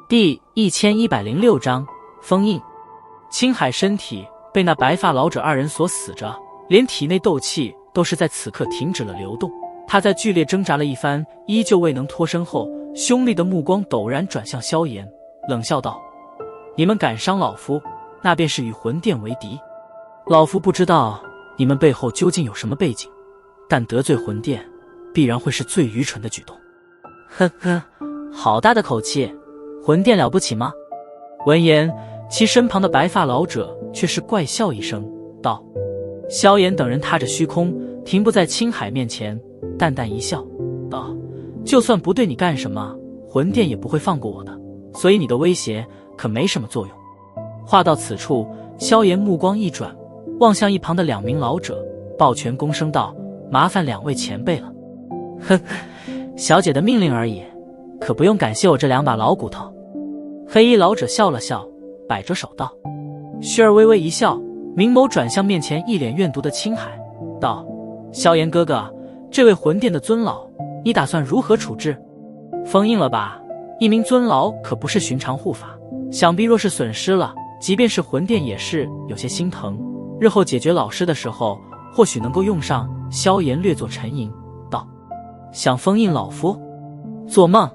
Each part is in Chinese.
第1106章封印。青海身体被那白发老者二人所死着，连体内斗气都是在此刻停止了流动。他在剧烈挣扎了一番，依旧未能脱身后，凶厉的目光陡然转向萧炎，冷笑道：你们敢伤老夫，那便是与魂殿为敌。老夫不知道你们背后究竟有什么背景，但得罪魂殿必然会是最愚蠢的举动。呵呵，好大的口气，魂殿了不起吗？闻言，其身旁的白发老者却是怪笑一声道：萧炎等人踏着虚空停步在青海面前，淡淡一笑道：就算不对你干什么，魂殿也不会放过我的，所以你的威胁可没什么作用。话到此处，萧炎目光一转，望向一旁的两名老者，抱拳躬声道：麻烦两位前辈了。哼，小姐的命令而已，可不用感谢我这两把老骨头。黑衣老者笑了笑，摆着手道。薰儿微微一笑，明眸转向面前一脸怨毒的青海，道：萧炎哥哥，这位魂殿的尊老，你打算如何处置？封印了吧，一名尊老可不是寻常护法，想必若是损失了，即便是魂殿也是有些心疼，日后解决老师的时候或许能够用上。萧炎略作沉吟道：想封印老夫？做梦！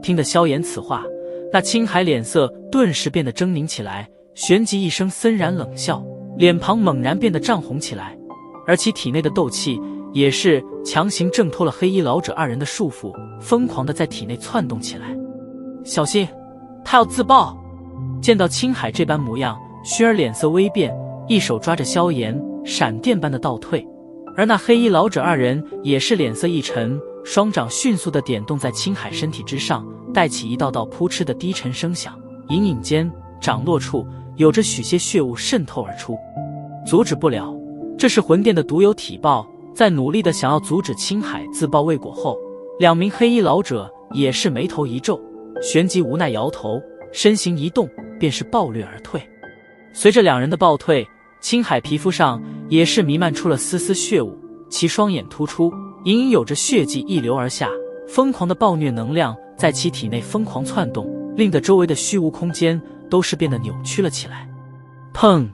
听得萧炎此话，那青海脸色顿时变得狰狞起来，旋即一声森然冷笑，脸庞猛然变得涨红起来，而其体内的斗气也是强行挣脱了黑衣老者二人的束缚，疯狂地在体内窜动起来。小心，他要自爆！见到青海这般模样，薰儿脸色微变，一手抓着萧炎，闪电般的倒退，而那黑衣老者二人也是脸色一沉，双掌迅速地点动在青海身体之上，带起一道道扑哧的低沉声响，隐隐间掌落处有着许些血雾渗透而出。阻止不了，这是魂殿的独有体爆。在努力地想要阻止青海自爆未果后，两名黑衣老者也是眉头一皱，旋即无奈摇头，身形一动，便是暴掠而退。随着两人的暴退，青海皮肤上也是弥漫出了丝丝血雾，其双眼突出，隐隐有着血迹溢流而下，疯狂的暴虐能量在其体内疯狂窜动，令得周围的虚无空间都是变得扭曲了起来。砰！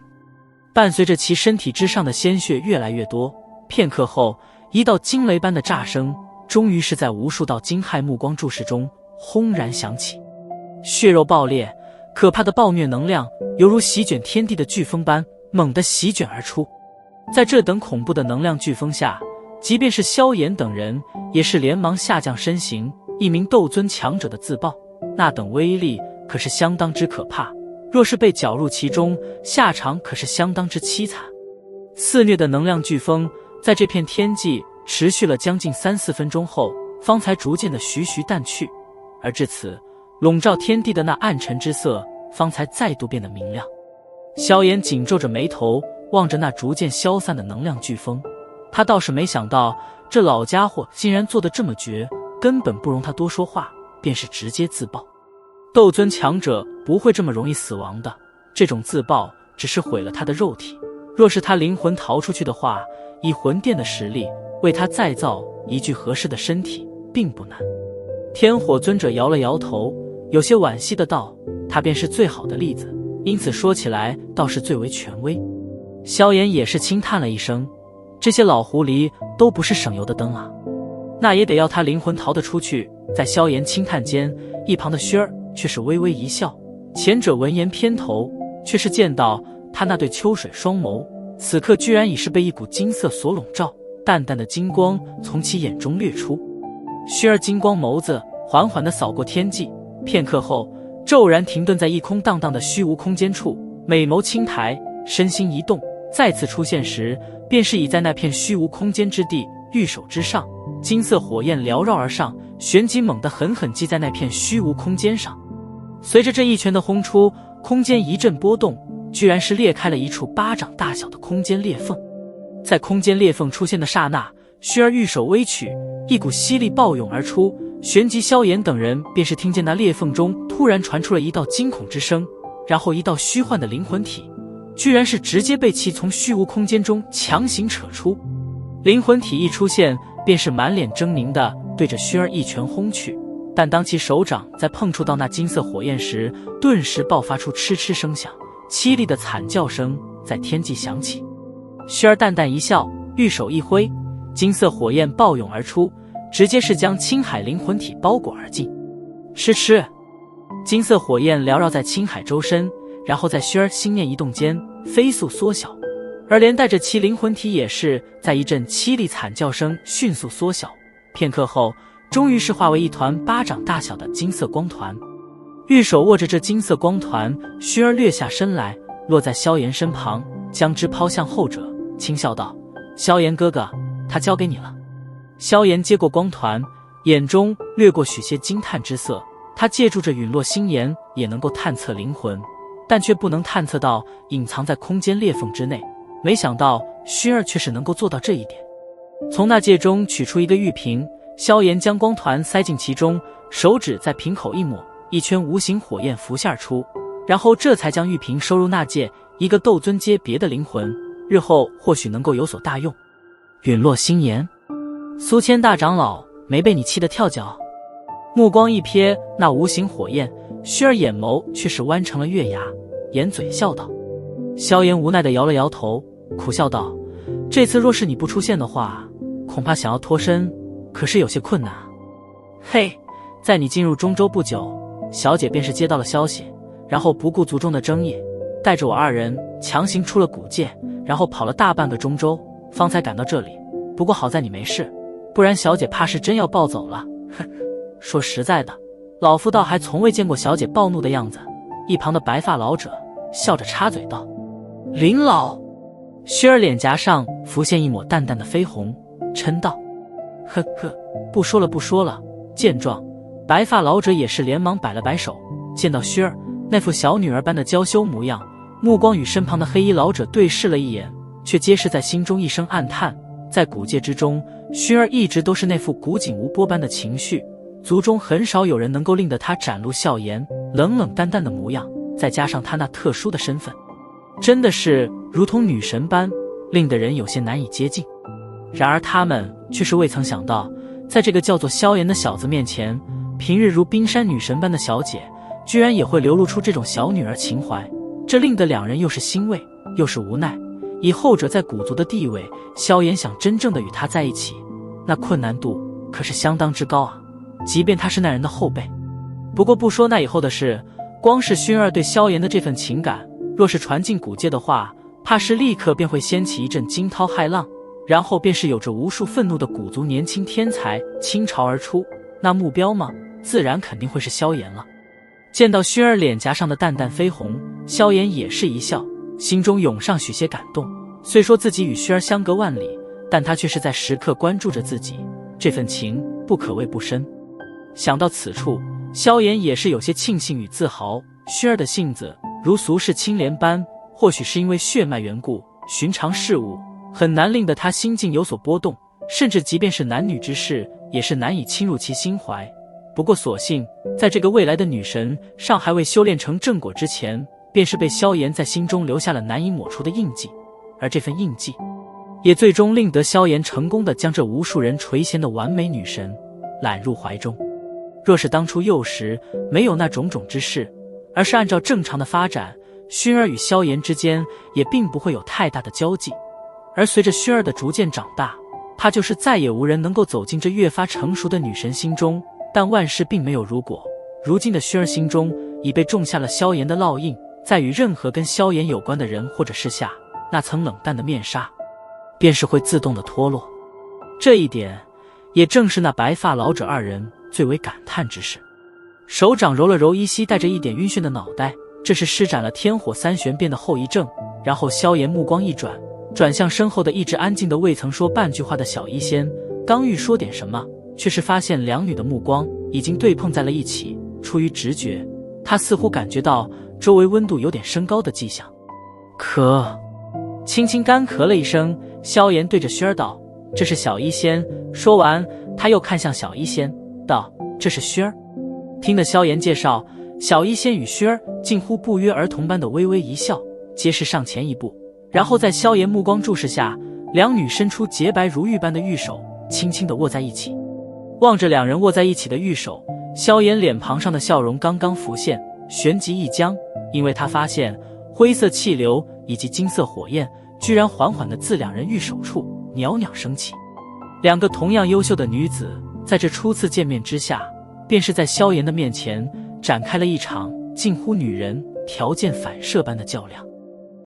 伴随着其身体之上的鲜血越来越多，片刻后，一道惊雷般的炸声终于是在无数道惊骇目光注视中轰然响起。血肉爆裂，可怕的暴虐能量犹如席卷天地的飓风般猛地席卷而出。在这等恐怖的能量飓风下，即便是萧炎等人也是连忙下降身形。一名斗尊强者的自爆，那等威力可是相当之可怕，若是被搅入其中，下场可是相当之凄惨。肆虐的能量飓风在这片天际持续了将近3-4分钟后，方才逐渐的徐徐淡去，而至此，笼罩天地的那暗沉之色方才再度变得明亮。萧炎紧皱着眉头，望着那逐渐消散的能量飓风，他倒是没想到这老家伙竟然做得这么绝，根本不容他多说话，便是直接自爆。斗尊强者不会这么容易死亡的，这种自爆只是毁了他的肉体，若是他灵魂逃出去的话，以魂殿的实力，为他再造一具合适的身体并不难。天火尊者摇了摇头，有些惋惜的道：他便是最好的例子，因此说起来倒是最为权威。萧炎也是轻叹了一声，这些老狐狸都不是省油的灯啊，那也得要他灵魂逃得出去。在萧炎轻叹间，一旁的薰儿却是微微一笑，前者闻言偏头，却是见到他那对秋水双眸此刻居然已是被一股金色所笼罩，淡淡的金光从其眼中掠出。薰儿金光眸子缓缓地扫过天际，片刻后骤然停顿在一空荡荡的虚无空间处，美眸轻抬，身心一动，再次出现时便是已在那片虚无空间之地，玉手之上，金色火焰缭绕而上，旋即猛地狠狠击在那片虚无空间上。随着这一拳的轰出，空间一阵波动，居然是裂开了一处巴掌大小的空间裂缝。在空间裂缝出现的刹那，薰儿玉手微曲，一股吸力暴涌而出，旋即萧炎等人便是听见那裂缝中突然传出了一道惊恐之声，然后一道虚幻的灵魂体居然是直接被其从虚无空间中强行扯出。灵魂体一出现，便是满脸狰狞的对着薰儿一拳轰去，但当其手掌在碰触到那金色火焰时，顿时爆发出嗤嗤声响，凄厉的惨叫声在天际响起。薰儿淡淡一笑，玉手一挥，金色火焰暴涌而出，直接是将青海灵魂体包裹而尽。吃吃！金色火焰缭绕在青海周身，然后在薰儿心念一动间飞速缩小，而连带着其灵魂体也是在一阵凄厉惨叫声迅速缩小。片刻后，终于是化为一团巴掌大小的金色光团。玉手握着这金色光团，薰儿掠下身来，落在萧炎身旁，将之抛向后者，轻笑道：“萧炎哥哥，他交给你了。”萧炎接过光团，眼中掠过许些惊叹之色。他借助着陨落心炎也能够探测灵魂，但却不能探测到隐藏在空间裂缝之内。没想到薰儿却是能够做到这一点。从那戒中取出一个玉瓶，萧炎将光团塞进其中，手指在瓶口一抹，一圈无形火焰浮现而出，然后这才将玉瓶收入那戒。一个斗尊阶别的灵魂，日后或许能够有所大用。陨落心炎，苏谦大长老没被你气得跳脚？目光一瞥那无形火焰，薰儿眼眸却是弯成了月牙，掩嘴笑道。萧炎无奈地摇了摇头，苦笑道：“这次若是你不出现的话，恐怕想要脱身可是有些困难啊。”嘿，在你进入中州不久，小姐便是接到了消息，然后不顾族中的争议，带着我二人强行出了古界，然后跑了大半个中州，方才赶到这里。不过好在你没事，不然小姐怕是真要暴走了。哼，说实在的，老夫倒还从未见过小姐暴怒的样子。一旁的白发老者笑着插嘴道：“林老。”薰儿脸颊上浮现一抹淡淡的绯红，嗔道：“呵呵，不说了不说了。”见状，白发老者也是连忙摆了摆手。见到薰儿那副小女儿般的娇羞模样，目光与身旁的黑衣老者对视了一眼，却皆是在心中一声暗叹。在古界之中，薰儿一直都是那副古井无波般的情绪，族中很少有人能够令得她展露笑颜，冷冷淡淡的模样，再加上她那特殊的身份，真的是如同女神般，令得人有些难以接近。然而他们却是未曾想到，在这个叫做萧炎的小子面前，平日如冰山女神般的小姐居然也会流露出这种小女儿情怀，这令得两人又是欣慰又是无奈。以后者在古族的地位，萧炎想真正的与他在一起，那困难度可是相当之高啊，即便他是那人的后辈。不过不说那以后的事，光是薰儿对萧炎的这份情感，若是传进古界的话，怕是立刻便会掀起一阵惊涛骇浪，然后便是有着无数愤怒的古族年轻天才倾巢而出，那目标嘛，自然肯定会是萧炎了。见到薰儿脸颊上的淡淡绯红，萧炎也是一笑，心中涌上许些感动。虽说自己与薰儿相隔万里，但他却是在时刻关注着自己，这份情不可谓不深。想到此处，萧炎也是有些庆幸与自豪。薰儿的性子如俗世青莲般，或许是因为血脉缘故，寻常事物很难令得他心境有所波动，甚至即便是男女之事，也是难以侵入其心怀。不过所幸在这个未来的女神尚还未修炼成正果之前，便是被萧炎在心中留下了难以抹除的印记，而这份印记也最终令得萧炎成功的将这无数人垂涎的完美女神揽入怀中。若是当初幼时没有那种种之事，而是按照正常的发展，薰儿与萧炎之间也并不会有太大的交际。而随着薰儿的逐渐长大，怕就是再也无人能够走进这越发成熟的女神心中。但万事并没有如果，如今的薰儿心中已被种下了萧炎的烙印，在与任何跟萧炎有关的人或者事下，那层冷淡的面纱便是会自动的脱落。这一点也正是那白发老者二人最为感叹之事。手掌揉了揉依稀带着一点晕眩的脑袋，这是施展了天火三玄变的后遗症。然后萧炎目光一转，转向身后的一直安静的未曾说半句话的小医仙，刚欲说点什么，却是发现两女的目光已经对碰在了一起。出于直觉，他似乎感觉到周围温度有点升高的迹象。轻轻干咳了一声，萧炎对着薰儿道：“这是小医仙。”说完，他又看向小医仙道：“这是薰儿。”听得萧炎介绍，小医仙与薰儿近乎不约而同般的微微一笑，皆是上前一步，然后在萧炎目光注视下，两女伸出洁白如玉般的玉手，轻轻地握在一起。望着两人握在一起的玉手，萧炎脸庞上的笑容刚刚浮现，旋即一僵，因为他发现灰色气流以及金色火焰居然缓缓地自两人玉手处袅袅升起。两个同样优秀的女子在这初次见面之下，便是在萧炎的面前展开了一场近乎女人条件反射般的较量。